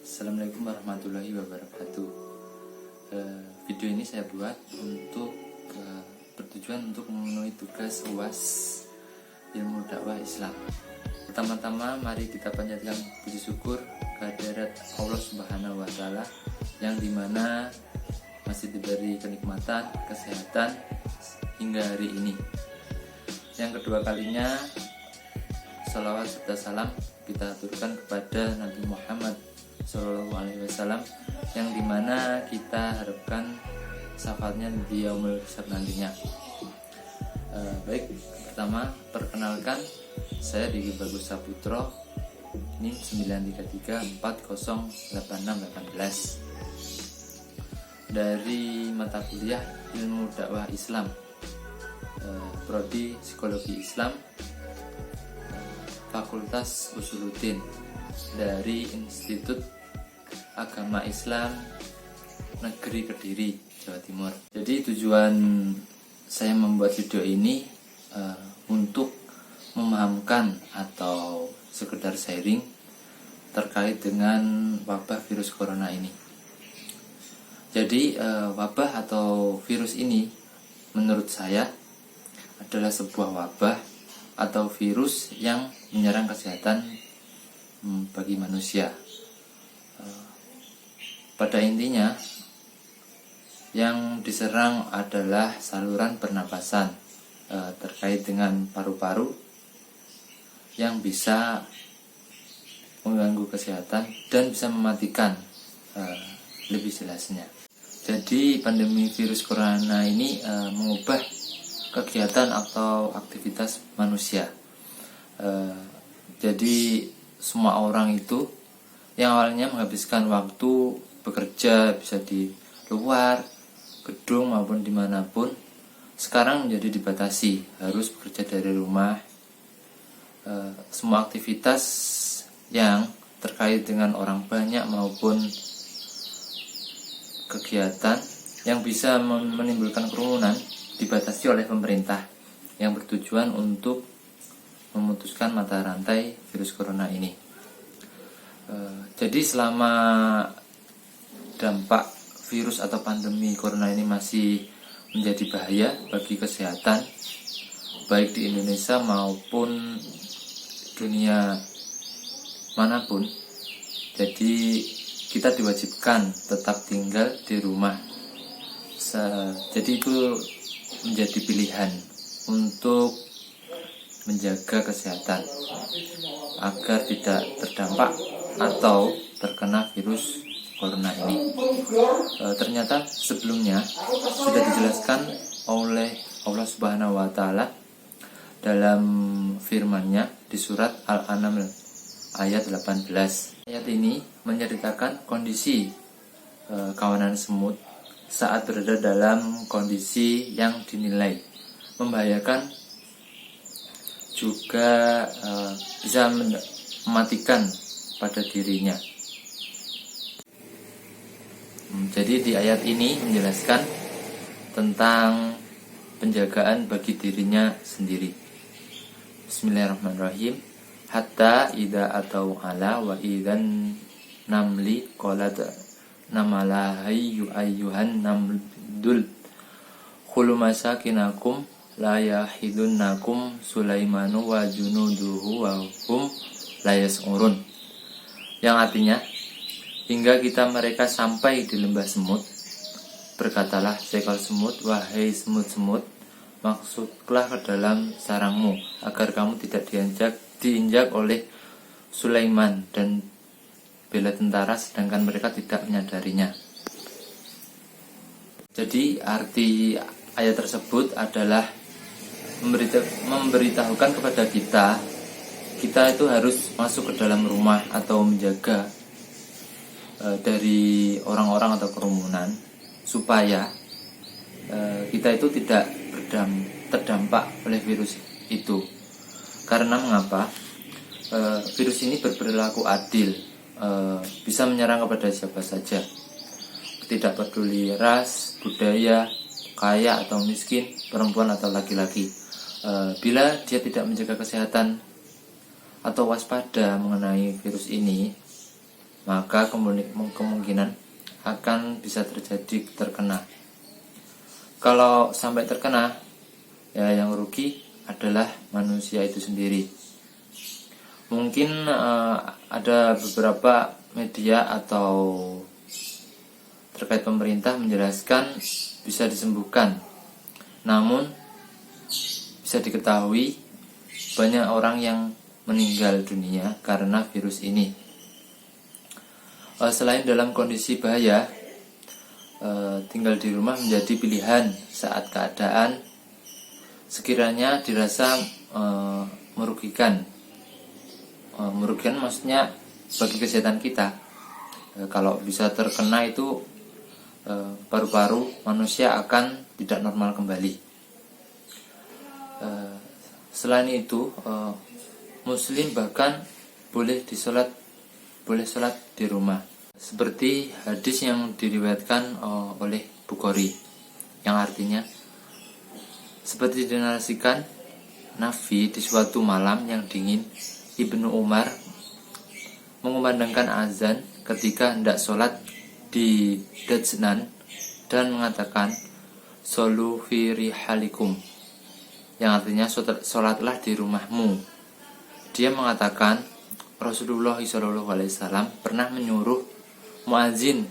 Assalamualaikum warahmatullahi wabarakatuh. Video ini saya buat untuk bertujuan untuk memenuhi tugas UAS Ilmu Dakwah Islam. Pertama-tama mari kita panjatkan puji syukur kehadirat Allah Subhanahu wa Ta'ala yang dimana masih diberi kenikmatan, kesehatan hingga hari ini. Yang kedua kalinya salawat serta salam kita aturkan kepada Nabi Muhammad Sallallahu Alaihi Wasallam yang dimana kita harapkan syafaatnya di yaumul hisab nantinya. Baik, pertama perkenalkan saya Diki Bagus Saputro, NIM 933408618 dari mata kuliah Ilmu Dakwah Islam, Prodi Psikologi Islam, Fakultas Usuluddin dari Institut Agama Islam Negeri Kediri, Jawa Timur. Jadi tujuan saya membuat video ini untuk memahamkan atau sekedar sharing terkait dengan wabah virus corona ini. Jadi wabah atau virus ini menurut saya adalah sebuah wabah atau virus yang menyerang kesehatan bagi manusia. Pada intinya yang diserang adalah saluran pernapasan terkait dengan paru-paru yang bisa mengganggu kesehatan dan bisa mematikan, lebih jelasnya. Jadi pandemi virus corona ini mengubah kegiatan atau aktivitas manusia. Jadi semua orang itu yang awalnya menghabiskan waktu bekerja bisa di luar gedung maupun dimanapun, sekarang menjadi dibatasi, harus bekerja dari rumah. Semua aktivitas yang terkait dengan orang banyak maupun kegiatan yang bisa menimbulkan kerumunan dibatasi oleh pemerintah yang bertujuan untuk memutuskan mata rantai virus corona ini. Jadi selama dampak virus atau pandemi corona ini masih menjadi bahaya bagi kesehatan baik di Indonesia maupun dunia manapun, jadi kita diwajibkan tetap tinggal di rumah. Jadi itu menjadi pilihan untuk menjaga kesehatan agar tidak terdampak atau terkena virus corona ini. Ternyata sebelumnya sudah dijelaskan oleh Allah Subhanahu wa Ta'ala dalam firman-Nya di surat Al-An'am ayat 18. Ayat ini menceritakan kondisi kawanan semut saat berada dalam kondisi yang dinilai membahayakan, juga bisa mematikan pada dirinya. Jadi di ayat ini menjelaskan tentang penjagaan bagi dirinya sendiri. Bismillahirrahmanirrahim. Hatta idza atau ala wa idzan namli qalat namala ayyuhan namdul khulu masakinakum la yahidunnakum Sulaimanu wa junuduhu wa hum la yas'urun. Yang artinya, hingga kita mereka sampai di lembah semut, berkatalah seekor semut, wahai semut-semut, maksudlah ke dalam sarangmu, agar kamu tidak diinjak oleh Sulaiman dan bela tentara, sedangkan mereka tidak menyadarinya. Jadi arti ayat tersebut adalah memberitahukan kepada kita itu harus masuk ke dalam rumah atau menjaga dari orang-orang atau kerumunan, supaya kita itu tidak terdampak oleh virus itu. Karena mengapa? Virus ini berperilaku adil, bisa menyerang kepada siapa saja, tidak peduli ras, budaya, kaya atau miskin, perempuan atau laki-laki. Bila dia tidak menjaga kesehatan atau waspada mengenai virus ini, maka kemungkinan akan bisa terjadi terkena. Kalau sampai terkena, ya yang rugi adalah manusia itu sendiri. Mungkin ada beberapa media atau terkait pemerintah menjelaskan bisa disembuhkan. Namun bisa diketahui banyak orang yang meninggal dunia karena virus ini. Selain dalam kondisi bahaya, tinggal di rumah menjadi pilihan saat keadaan sekiranya dirasa merugikan. Merugikan maksudnya bagi kesehatan kita. Kalau bisa terkena itu paru-paru manusia akan tidak normal kembali. Selain itu, Muslim bahkan boleh sholat di rumah, seperti hadis yang diriwayatkan oleh Bukhari, yang artinya seperti dinarasikan Nabi di suatu malam yang dingin, Ibnu Umar mengumandangkan azan ketika hendak sholat di Dajnan dan mengatakan "Sholu fi rihalikum", yang artinya sholatlah di rumahmu. Dia mengatakan Rasulullah SAW pernah menyuruh muadzin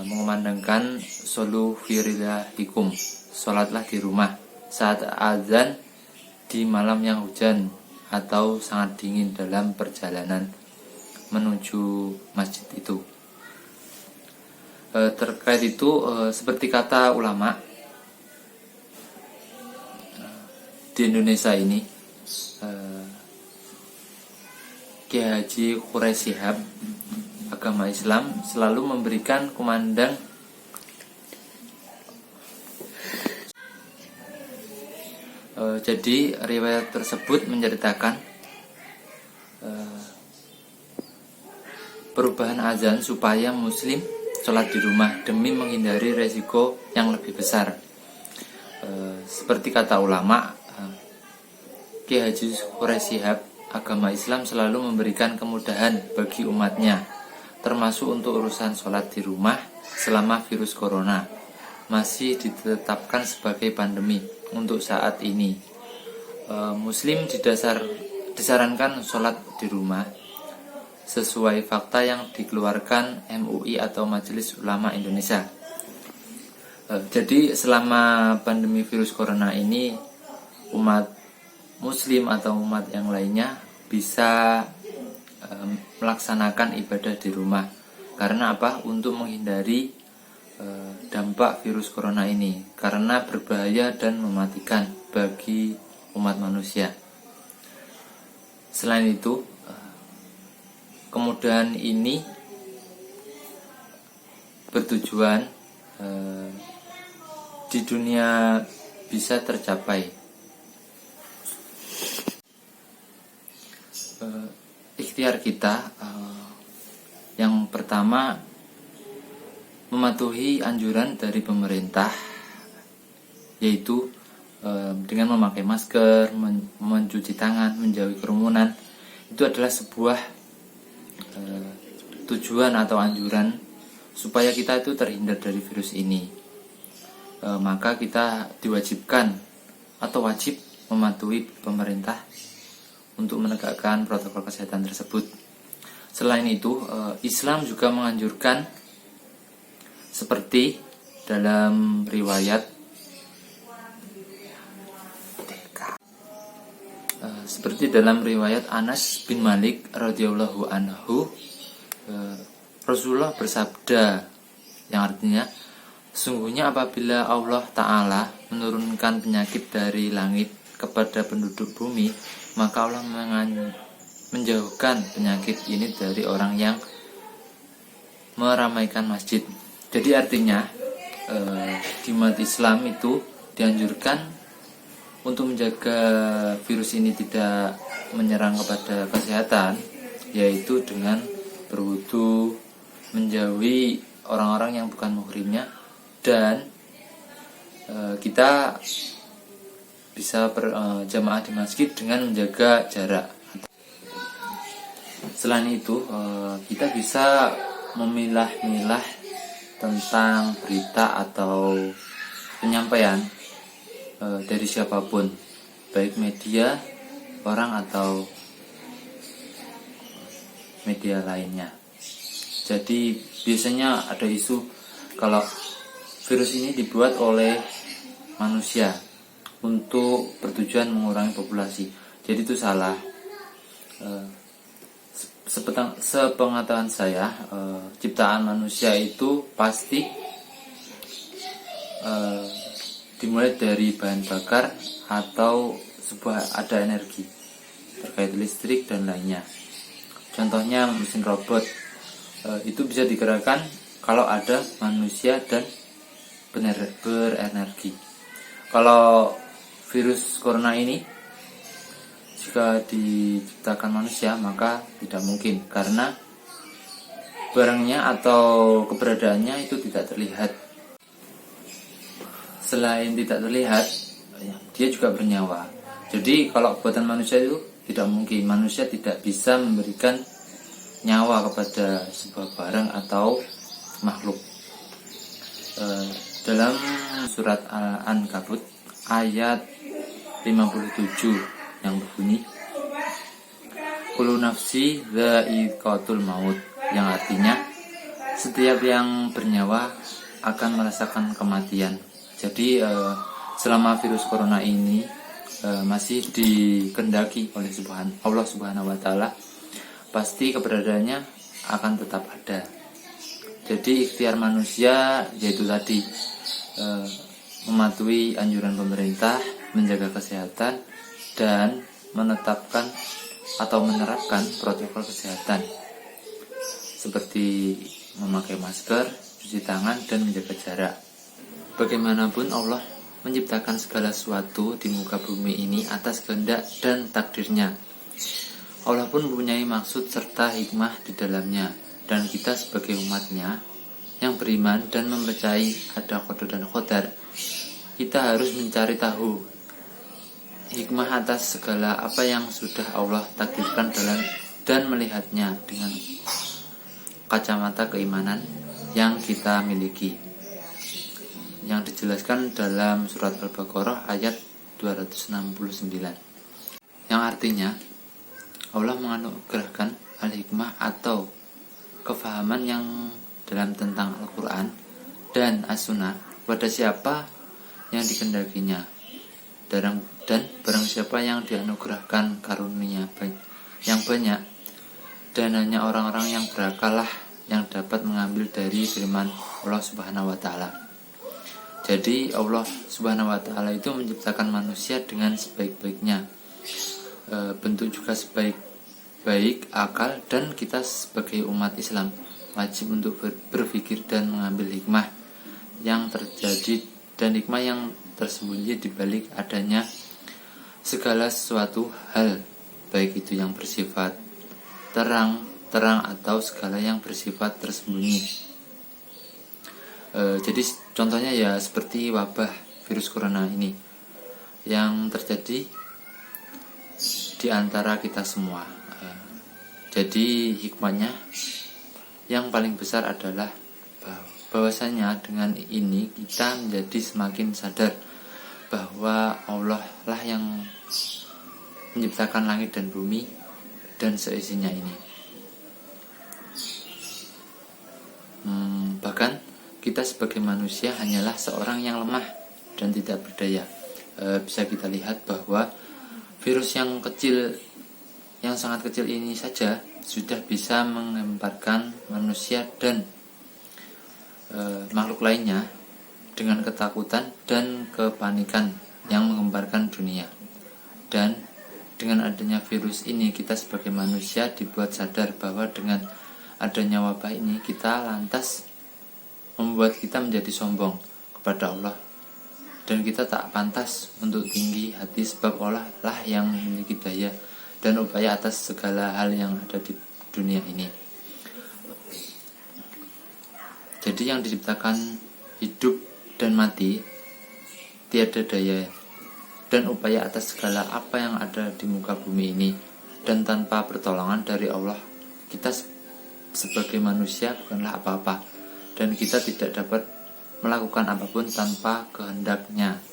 mengumandangkan "Sholu fi rihalikum", sholatlah di rumah, saat azan di malam yang hujan atau sangat dingin dalam perjalanan menuju masjid itu. Terkait itu, seperti kata ulama di Indonesia ini, Kiai Haji Quraish Shihab, agama Islam selalu memberikan kumandang jadi riwayat tersebut menceritakan perubahan azan supaya Muslim sholat di rumah demi menghindari resiko yang lebih besar. Seperti kata ulama, Kiai Haji Quraish Shihab, agama Islam selalu memberikan kemudahan bagi umatnya, termasuk untuk urusan sholat di rumah selama virus corona masih ditetapkan sebagai pandemi untuk saat ini. Muslim disarankan sholat di rumah sesuai fakta yang dikeluarkan MUI atau Majelis Ulama Indonesia. Jadi selama pandemi virus corona ini, umat Muslim atau umat yang lainnya bisa melaksanakan ibadah di rumah. Karena apa? Untuk menghindari dampak virus corona ini, karena berbahaya dan mematikan bagi umat manusia. Selain itu, kemudahan ini bertujuan di dunia bisa tercapai. Ikhtiar kita yang pertama mematuhi anjuran dari pemerintah, yaitu dengan memakai masker, mencuci tangan, menjauhi kerumunan. Itu adalah sebuah tujuan atau anjuran supaya kita itu terhindar dari virus ini. Maka kita diwajibkan atau wajib mematuhi pemerintah untuk menegakkan protokol kesehatan tersebut. Selain itu, Islam juga menganjurkan seperti dalam riwayat Anas bin Malik radhiyallahu anhu, Rasulullah bersabda, yang artinya, sungguhnya apabila Allah Ta'ala menurunkan penyakit dari langit kepada penduduk bumi, maka Allah menjauhkan penyakit ini dari orang yang meramaikan masjid. Jadi artinya di umat Islam itu dianjurkan untuk menjaga virus ini tidak menyerang kepada kesehatan, yaitu dengan berwudu, menjauhi orang-orang yang bukan muhrimnya, dan kita bisa berjamaah di masjid dengan menjaga jarak. Selain itu, kita bisa memilah-milah tentang berita atau penyampaian dari siapapun, baik media, orang atau media lainnya. Jadi biasanya ada isu kalau virus ini dibuat oleh manusia untuk bertujuan mengurangi populasi. Jadi itu salah. Sepengetahuan saya, ciptaan manusia itu pasti dimulai dari bahan bakar atau ada energi terkait listrik dan lainnya. Contohnya mesin robot itu bisa digerakkan kalau ada manusia dan berenergi. Kalau virus corona ini jika diciptakan manusia maka tidak mungkin, karena barangnya atau keberadaannya itu tidak terlihat. Selain tidak terlihat, dia juga bernyawa. Jadi kalau buatan manusia itu tidak mungkin, manusia tidak bisa memberikan nyawa kepada sebuah barang atau makhluk. Dalam surat Al-Ankabut ayat 57 yang berbunyi kullu nafsi dha'iqatul maut, yang artinya setiap yang bernyawa akan merasakan kematian. Jadi selama virus corona ini masih dikehendaki oleh Allah Subhanahu wa taala, pasti keberadaannya akan tetap ada. Jadi ikhtiar manusia yaitu tadi mematuhi anjuran pemerintah, menjaga kesehatan dan menetapkan atau menerapkan protokol kesehatan seperti memakai masker, cuci tangan, dan menjaga jarak. Bagaimanapun Allah menciptakan segala sesuatu di muka bumi ini atas kehendak dan takdirnya. Allah pun mempunyai maksud serta hikmah di dalamnya, dan kita sebagai umatnya yang beriman dan mempercayai ada qada dan qadar, kita harus mencari tahu hikmah atas segala apa yang sudah Allah takdirkan dan melihatnya dengan kacamata keimanan yang kita miliki, yang dijelaskan dalam surat Al-Baqarah ayat 269, yang artinya Allah menganugerahkan al-hikmah atau kefahaman yang dalam tentang Al-Quran dan As-Sunnah pada siapa yang dikehendakinya, dan barang siapa yang dianugerahkan karunia yang banyak, dan hanya orang-orang yang berakal lah yang dapat mengambil dari firman Allah Subhanahu wa taala. Jadi Allah Subhanahu wa taala itu menciptakan manusia dengan sebaik-baiknya, bentuk juga sebaik-baik akal, dan kita sebagai umat Islam wajib untuk berpikir dan mengambil hikmah yang terjadi dan hikmah yang tersembunyi di balik adanya segala sesuatu hal, baik itu yang bersifat terang atau segala yang bersifat tersembunyi. Jadi contohnya ya seperti wabah virus corona ini yang terjadi di antara kita semua. Jadi hikmahnya yang paling besar adalah bahwasanya dengan ini kita menjadi semakin sadar bahwa Allah lah yang menciptakan langit dan bumi dan seisinya ini. Bahkan kita sebagai manusia hanyalah seorang yang lemah dan tidak berdaya. Bisa kita lihat bahwa virus yang sangat kecil ini saja sudah bisa mengemparkan manusia dan makhluk lainnya dengan ketakutan dan kepanikan yang menggemparkan dunia. Dan dengan adanya virus ini, kita sebagai manusia dibuat sadar bahwa dengan adanya wabah ini kita lantas membuat kita menjadi sombong kepada Allah, dan kita tak pantas untuk tinggi hati, sebab Allah lah yang memiliki daya dan upaya atas segala hal yang ada di dunia ini. Jadi yang diciptakan hidup dan mati, tiada daya dan upaya atas segala apa yang ada di muka bumi ini, dan tanpa pertolongan dari Allah kita sebagai manusia bukanlah apa-apa, dan kita tidak dapat melakukan apapun tanpa kehendaknya.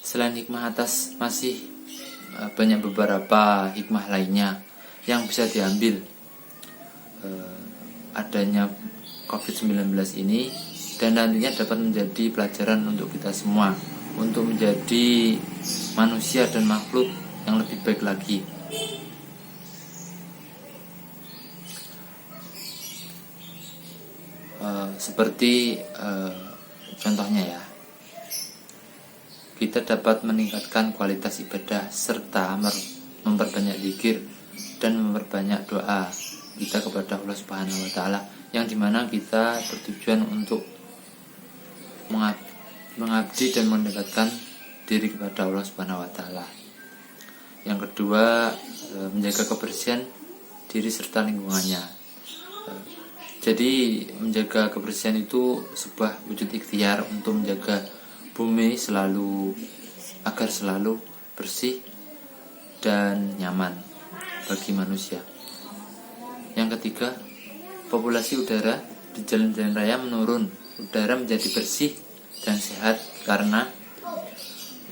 Selain hikmah atas, masih banyak beberapa hikmah lainnya yang bisa diambil adanya COVID-19 ini, dan nantinya dapat menjadi pelajaran untuk kita semua untuk menjadi manusia dan makhluk yang lebih baik lagi. Seperti contohnya ya, kita dapat meningkatkan kualitas ibadah serta memperbanyak zikir dan memperbanyak doa kita kepada Allah Subhanahu wa taala, yang dimana kita bertujuan untuk mengabdi dan mendekatkan diri kepada Allah Subhanahu wa taala. Yang kedua, menjaga kebersihan diri serta lingkungannya. Jadi menjaga kebersihan itu sebuah wujud ikhtiar untuk menjaga bumi agar selalu bersih dan nyaman bagi manusia. Yang ketiga, populasi udara di jalan-jalan raya menurun. Udara menjadi bersih dan sehat karena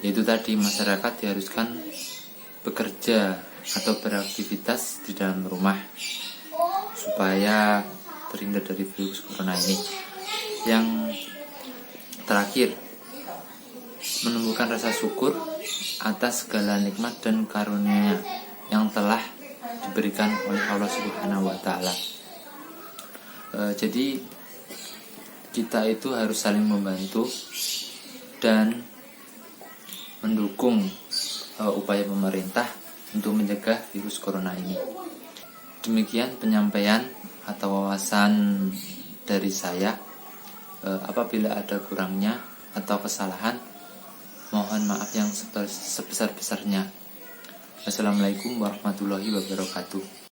yaitu tadi, masyarakat diharuskan bekerja atau beraktivitas di dalam rumah supaya terhindar dari virus corona ini. Yang terakhir, menumbuhkan rasa syukur atas segala nikmat dan karunia yang telah diberikan oleh Allah Subhanahu wa taala. Jadi kita itu harus saling membantu dan mendukung upaya pemerintah untuk mencegah virus corona ini. Demikian penyampaian atau wawasan dari saya. Apabila ada kurangnya atau kesalahan, mohon maaf yang sebesar-besarnya. Assalamualaikum warahmatullahi wabarakatuh.